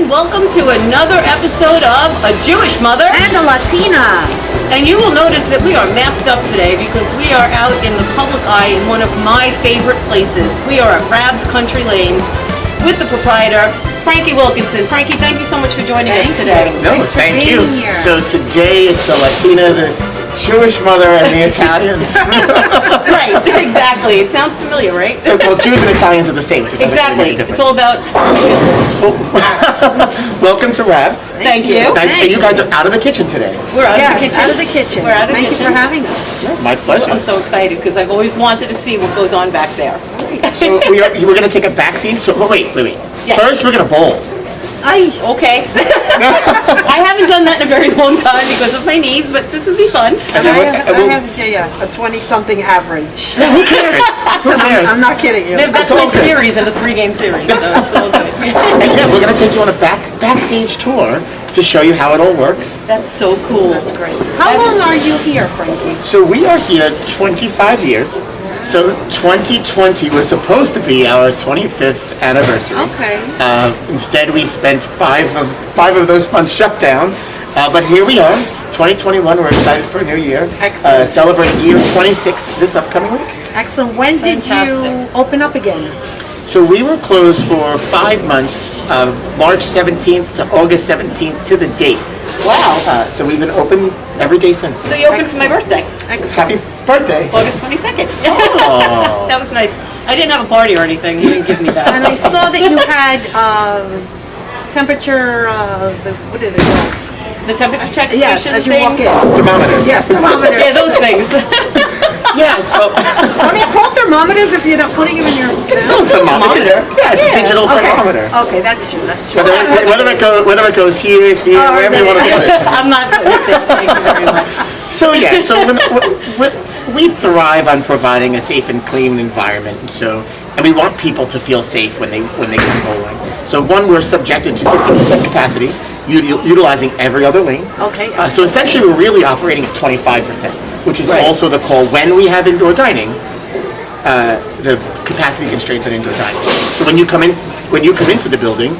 and welcome to another episode of A Jewish Mother and a Latina. And you will notice that we are masked up today because we are out in the public eye in one of my favorite places. We are at Rab's Country Lanes with the proprietor, Frankie Wilkinson. Frankie, thank you so much for joining us today. No, thank you. Here. So today it's the Latina, the Jewish mother, and the Italians. Right, exactly. It sounds familiar, right? Well, Jews and Italians are the same. So exactly. It's all about... Welcome to Rab's. Thank you. It's nice. And you guys are out of the kitchen today. We're out of the kitchen. Out of the kitchen. We're out of the kitchen. Thank you for having us. Yeah, my pleasure. I'm so excited because I've always wanted to see what goes on back there. So we're going to take a backseat. So wait. Yes. First, we're going to bowl. Okay. I haven't done that in a very long time because of my knees, but this will be fun. And I have a 20-something average. Who cares? I'm not kidding you. That's my series in a 3-game series, so it's all good. And yeah, we're going to take you on a backstage tour to show you how it all works. That's so cool. That's great. How long are you here, Frankie? So we are here 25 years. So 2020 was supposed to be our 25th anniversary. Okay. Instead, we spent five of those months shut down. But here we are, 2021. We're excited for a new year. Excellent. Celebrating year 26 this upcoming week. Excellent. When did you open up again? So we were closed for 5 months, March 17th to August 17th to the date. Wow. So we've been open every day since. So you opened for my birthday. Excellent. Happy birthday. August 22nd. Oh. That was nice. I didn't have a party or anything. You didn't give me that. And I saw that you had temperature, what are they called? The temperature check station Yes, as you thing? walk in. Thermometers. Yes, thermometers. Yeah, those things. Yeah, so... Are they called thermometers if you're not putting them in your... It's still a thermometer. Yeah, it's a digital thermometer. Okay, that's true. Whether it goes here, wherever you want to put it. I'm not putting it in. Thank you very much. So yeah, we thrive on providing a safe and clean environment. And we want people to feel safe when they come bowling. So one, we're subjected to 50% capacity, utilizing every other lane. Okay. So essentially, we're really operating at 25%, which is also the call when we have indoor dining. The capacity constraints on indoor dining. So when you come into the building,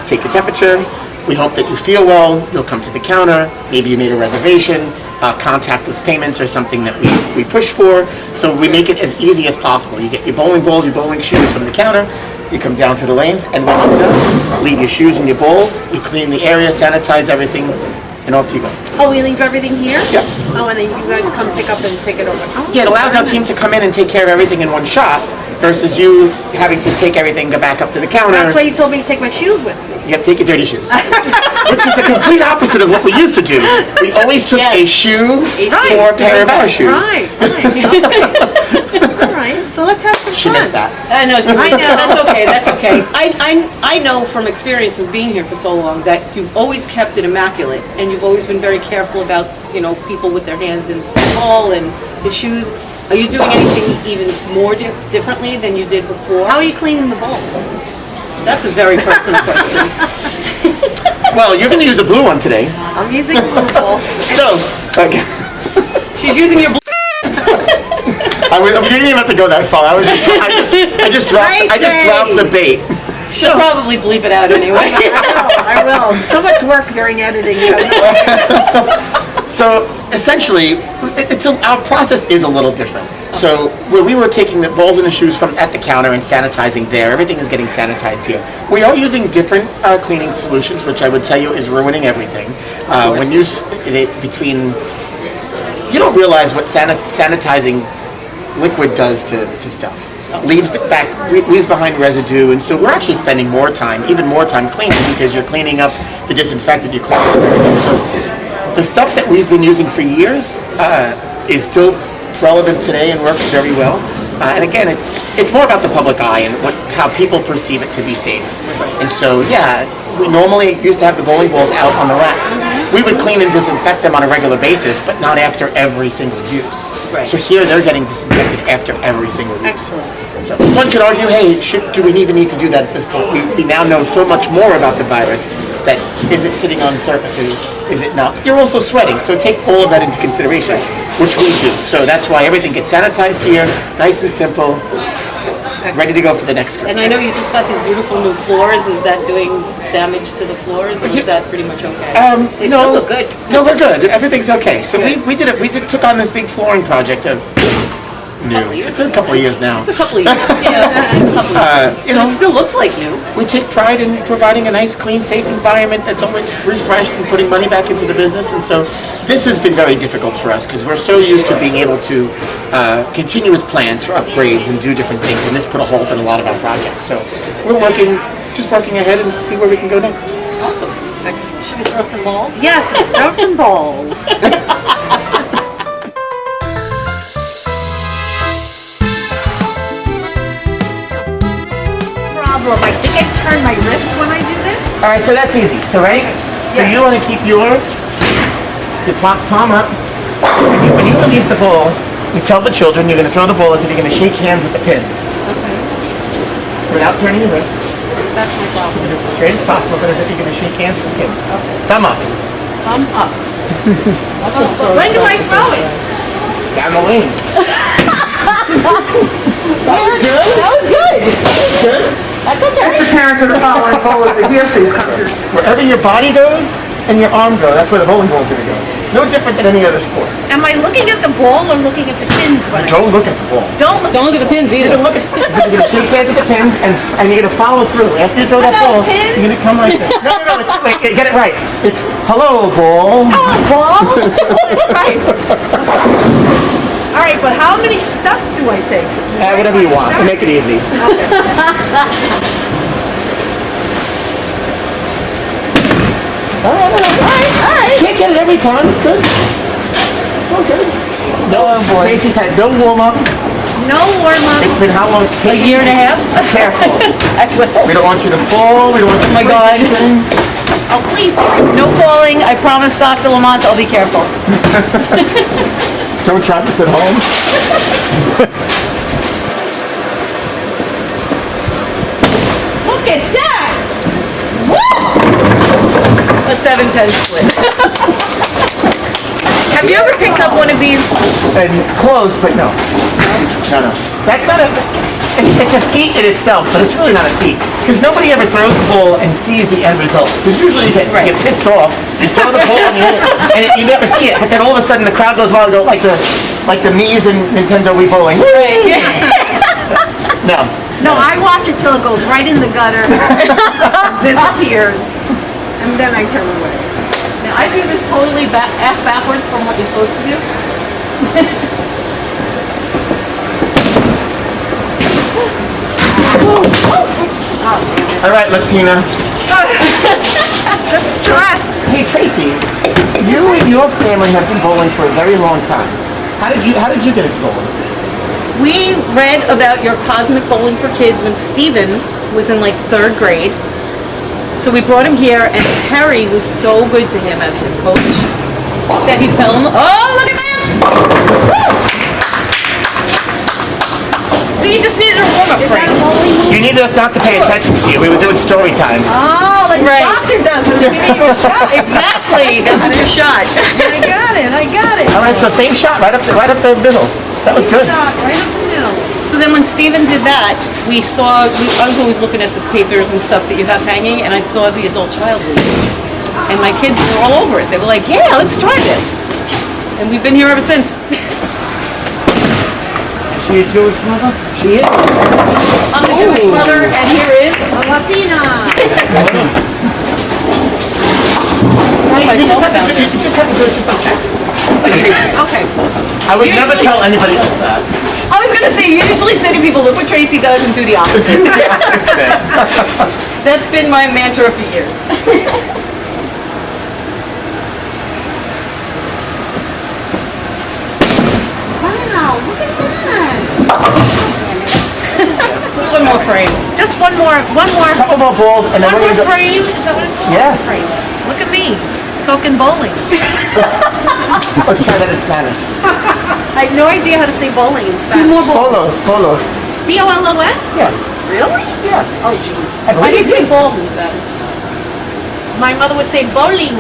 take your temperature. We hope that you feel well. You'll come to the counter. Maybe you made a reservation. Contactless payments are something that we push for. So we make it as easy as possible. You get your bowling balls, your bowling shoes from the counter. You come down to the lanes, and when you're done, leave your shoes and your balls. You clean the area, sanitize everything, and off you go. Oh, we leave everything here? Yeah. Oh, and then you guys come pick up and take it over. Oh, yeah, it allows our team to come in and take care of everything in one shot versus you having to take everything, go back up to the counter. That's why you told me to take my shoes with me. You have to take your dirty shoes. Which is the complete opposite of what we used to do. We always took a shoe for a pair of our shoes. Right. All right. So let's have some fun. She missed that. I know. That's okay. I know from experience of being here for so long that you've always kept it immaculate, and you've always been very careful about people with their hands in the ball and the shoes. Are you doing anything even more differently than you did before? How are you cleaning the balls? That's a very personal question. Well, you're going to use a blue one today. I'm using blue ball. So, okay. She's using your blue. We didn't even have to go that far. I just dropped the bait. She'll probably bleep it out anyway. I will. So much work during editing. So essentially, our process is a little different. So where we were taking the balls and the shoes from at the counter and sanitizing there, everything is getting sanitized here. We are using different cleaning solutions, which I would tell you is ruining everything. When you don't realize what sanitizing liquid does to stuff. Leaves behind residue, and so we're actually spending even more time cleaning because you're cleaning up the disinfectant. You're cleaning up. So the stuff that we've been using for years is still relevant today and works very well. And again, it's more about the public eye and how people perceive it to be safe. And so, yeah, we normally used to have the bowling balls out on the racks. We would clean and disinfect them on a regular basis, but not after every single use. Right. So here they're getting disinfected after every single use. Excellent. So one could argue, hey, do we even need to do that at this point? We now know so much more about the virus that is it sitting on surfaces? Is it not? You're also sweating, so take all of that into consideration, which we do. So that's why everything gets sanitized here, nice and simple. ready to go for the next grade. And I know you just got these beautiful new floors. Is that doing damage to the floors, or is that pretty much okay? They still look good. No, we're good. Everything's okay. So we took on this big flooring project of it's a couple of years now. It's a couple of years. Yeah, it's a couple of years. But it still looks like new. We take pride in providing a nice, clean, safe environment that's always refreshed and putting money back into the business. And so this has been very difficult for us because we're so used to being able to continue with plans for upgrades and do different things. And this put a halt in a lot of our projects. So we're just working ahead and see where we can go next. Awesome. Should we throw some balls? Yes, throw some balls. I think I turn my wrist when I do this. All right, so that's easy. So ready? So you want to keep your palm up. When you release the ball, you tell the children you're going to throw the ball as if you're going to shake hands with the pins. Okay. Without turning your wrist. That's no problem. As straight as possible, but as if you're going to shake hands with the pins. Okay. Thumb up. Thumb up. When do I throw it? Down the lane. That was good. That was good. That was good. That's okay. The parents of the following bowlers are here, please come to. Wherever your body goes and your arm go, that's where the bowling ball is going to go. No different than any other sport. Am I looking at the ball or looking at the pins? Don't look at the ball. Don't Don't look at the pins either. You're going to look at you're going to shake hands with the pins and you're going to follow through. After you throw that Hello, ball, pins. you're going to come like this. No, wait, get it right. It's hello, ball. Hello, ball. Right. All right, but how many steps do I take? Whatever you want. Make it easy. All right. Can't get it every time. It's good. It's all good. No, Tracy said no warm up. No warm up. It's been how long? A year and a half? Careful. I will. We don't want you to fall. We don't want you to Oh my God. Oh, please. No falling. I promise, Dr. Lamont, I'll be careful. Don't try this at home. Look at that. A 7-10 split. Have you ever picked up one of these? And close, but no. No. That's not a... It's a feat in itself, but it's really not a feat. Because nobody ever throws the ball and sees the end result. Because usually you get pissed off, you throw the ball in the air, and you never see it. But then all of a sudden the crowd goes wild and go like the Mii's in Nintendo Wii Bowling. No. No, I watch it till it goes right in the gutter, disappears, and then I turn away. Now, I do this totally ass backwards from what you're supposed to do. All right, Latina. The stress. Hey, Tracy, you and your family have been bowling for a very long time. How did you get into bowling? We read about your Cosmic Bowling for Kids when Steven was in like 3rd grade. So we brought him here, and Terry was so good to him as his coach that he fell in love. Oh, look at this! Woo! So you just needed a warm-up Is that frame. a bowling move? You needed us not to pay attention to you. We were doing story time. Oh, like Right. the doctor does when he's giving you a shot. Exactly, that was your shot. I got it. All right, so same shot, right up the middle. That was good. Shot right up the middle. So then when Steven did that, I was always looking at the papers and stuff that you have hanging, and I saw the adult child league. And my kids were all over it. They were like, yeah, let's try this. And we've been here ever since. Is she a Jewish mother? She is. I'm the Jewish mother, and here is... A Latina. You just have to do it just like that. Okay. I would never tell anybody else that. I was going to say, you usually say to people, look what Tracy does and do the opposite. That's been my mantra for years. Wow, look at that. One more frame. Just one more. Couple more balls, and then One we're more gonna go. frame? Is that what it's called? Yeah. It's a frame. Look at me, talking bowling. Let's try that in Spanish. I have no idea how to say bowling in Spanish. Polos. B-O-L-O-S? Yeah. Really? Yeah. Oh, jeez. I Why do you believe say balls instead? My mother would say bowling.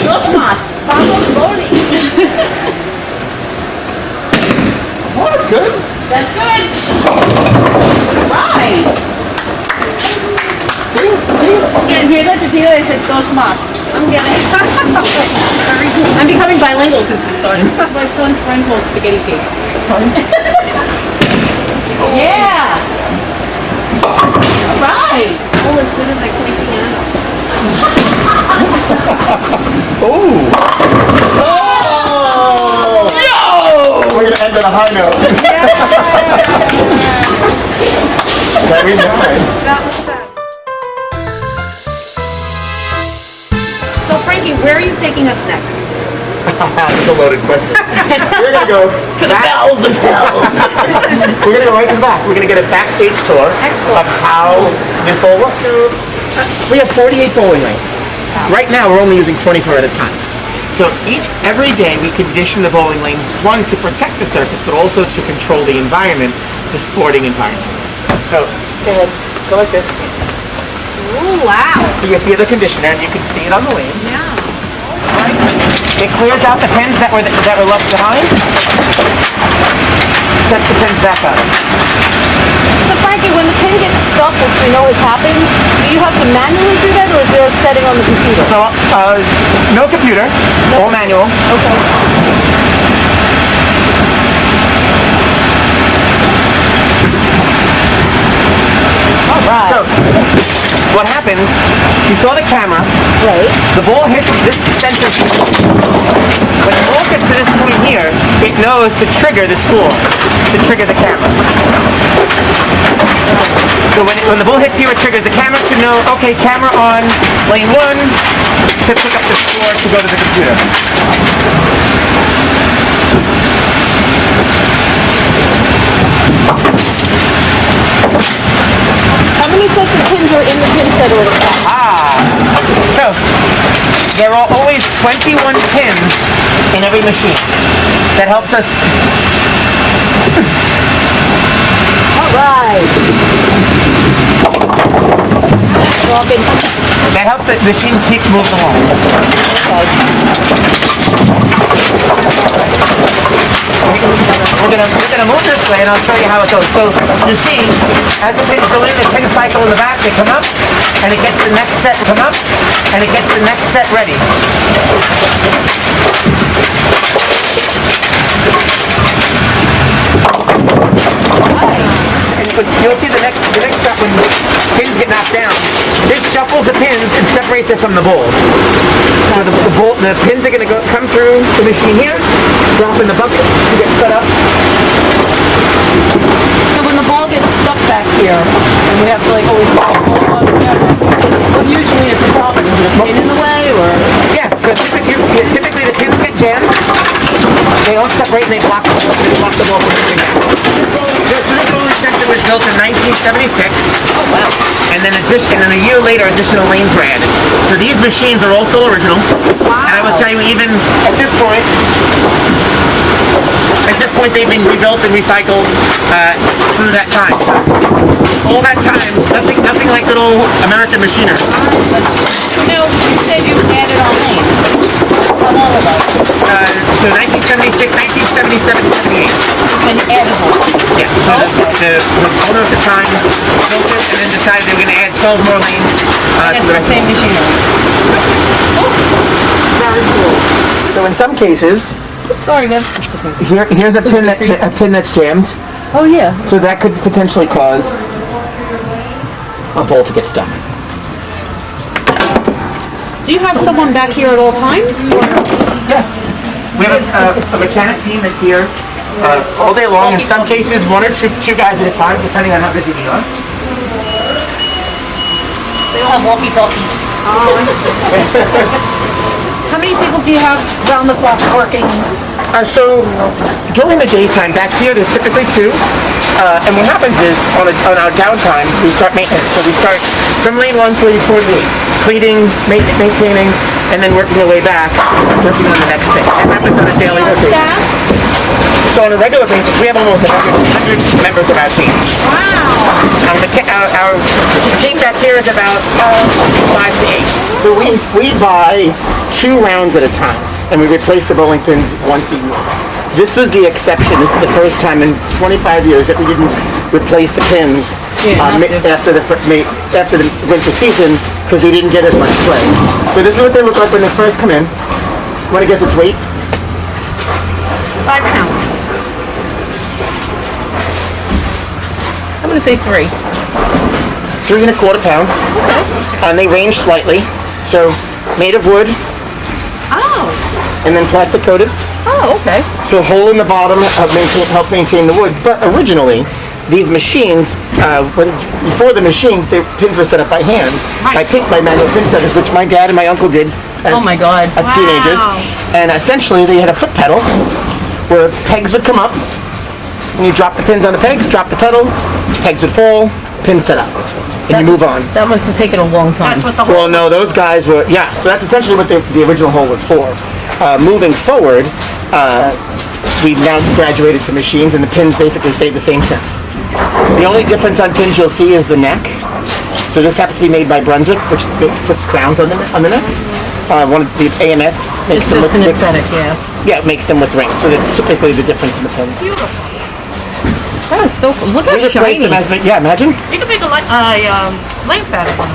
Dos más. Vamos bowling. Oh, that's good. That's good. Right. See? Yeah, hear that, Tina? I said, dos más. I'm getting it. I'm becoming bilingual since we started. My son's friend calls spaghetti cake. Yeah. All right. Oh, as good as I play piano. Oh! We're gonna end on a high note. Very nice. That was fun. So, Frankie, where are you taking us next? That's a loaded question. We're gonna go To the bells of hell. We're gonna go right to the back. We're gonna get a backstage tour of how this whole works. We have 48 bowling lanes. Right now, we're only using 24 at a time. So every day we condition the bowling lanes, one, to protect the surface, but also to control the environment, the sporting environment. So, go ahead, go like this. Oh, wow. So you feel the conditioner, and you can see it on the lanes. Yeah. It clears out the pins that were left behind. Sets the pins back up. So, Frankie, when the pin gets stuck, which we know has happened, do you have to manually do that, or is there a setting on the computer? So, no computer, all manual. Okay. All right. So, what happens, you saw the camera, Right. the ball hits this center. When the ball gets to this point here, it knows to trigger the spool, to trigger the camera. So when the ball hits here, it triggers the camera to know, okay, camera on lane 1, to pick up the score to go to the computer. How many sets of pins are in the pin setter at a time? So, there are always 21 pins in every machine. That helps us. All right. That helps the machine keep moving along. We're gonna move this way, and I'll show you how it goes. So you see, as the pins go in, the pin cycle in the back, they come up, and it gets the next set come up, and it gets the next set ready. And you'll see the next set when the pins get knocked down. This shuffles the pins and separates it from the bowl. So the pins are going to come through the machine here, drop in the bucket to get set up. So when the ball gets stuck back here, and we have to like always pull it on together, what usually is the problem? Is it a pin in the way, or? Yeah, so typically the pins get jammed. They don't separate and they block the ball from moving out. This bowling center was built in 1976. Oh wow. And then a year later, additional lanes were added. So these machines are all still original. Wow. And I will tell you, even at this point, they've been rebuilt and recycled through that time. All that time, nothing like good old American machinery. You know, you said you added on lanes. How long ago? So 1976, 1977, 78. And added one. Yeah. So the owner at the time built it and then decided they were going to add 12 more lanes to That's the the rest same of it. machinery. Very cool. So in some cases, Sorry, man. here's a pin that's jammed. Oh yeah. So that could potentially cause a bolt to get stuck. Do you have someone back here at all times? Or? Yes. We have a mechanic team that's here all day long. In some cases, one or two guys at a time, depending on how busy we are. They all have walkie-talkies. How many people do you have round the clock working? So during the daytime, back here, there's typically 2. And what happens is, on our downtime, we start maintenance. So we start from lane 1 to lane 48, cleaning, maintaining, and then working our way back, working on the next thing. That happens on a daily rotation. So on a regular basis, we have almost 100 members of our team. Wow. Our team back here is about 5 to 8. So we buy 2 rounds at a time, and we replace the bowling pins once a year. This was the exception. This is the first time in 25 years that we didn't replace the pins after the winter season because we didn't get as much play. So this is what they look like when they first come in. Want to guess its weight? 5 pounds. I'm gonna say 3. 3¼ pounds. Okay. And they range slightly. So made of wood Oh. and then plastic coated. Oh, okay. So hole in the bottom help maintain the wood. But originally, these machines, before the machines, the pins were set up by hand, by manual pin setters, which my dad and my uncle did. As, Oh my God. As teenagers, and essentially they had a foot pedal where pegs would come up, and you drop the pins on the pegs, drop the pedal, pegs would fall, pins set up, and you move on. That must have taken a long time. That's what the Well, no, those guys were, so that's essentially what the original hole was for. Moving forward, we've now graduated to machines, and the pins basically stayed the same since. The only difference on pins you'll see is the neck. So this happens to be made by Brunswick, which puts crowns on the neck. One of the AMF makes It's them just with, an aesthetic, yeah. yeah, it makes them with rings. So that's typically the difference in the pins. That is so cool. Look how We replace shiny. them as, imagine. You can make a lamp out of one.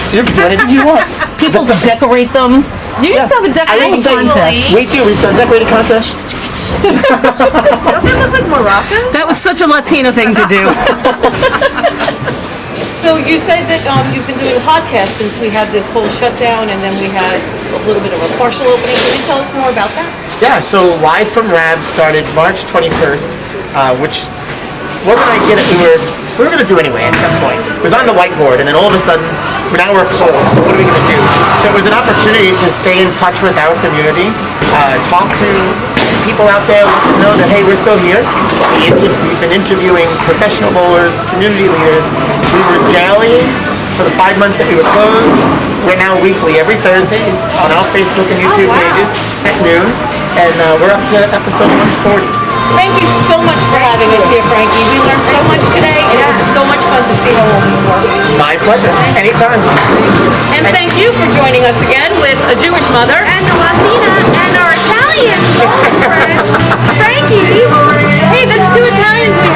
You can do anything you want. People decorate them. You used to have a decorating contest. We do. We've done decorating contests. Don't they look like maracas? That was such a Latina thing to do. So you said that you've been doing a podcast since we had this whole shutdown, and then we had a little bit of a partial opening. Can you tell us more about that? Yeah, so Live from Rab started March 21st, which wasn't an idea that we were going to do anyway at some point. It was on the whiteboard, and then all of a sudden, now we're closed. So what are we going to do? So it was an opportunity to stay in touch with our community, talk to people out there, let them know that, hey, we're still here. We've been interviewing professional bowlers, community leaders. We were daily for the 5 months that we were closed. We're now weekly, every Thursdays on our Facebook and YouTube pages at noon. And we're up to episode 140. Thank you so much for having us here, Frankie. We learned so much today, and it was so much fun to see how all this works. My pleasure. Anytime. And thank you for joining us again with a Jewish mother. And the Latina and our Italian friend, Frankie. Hey, that's 2 Italians we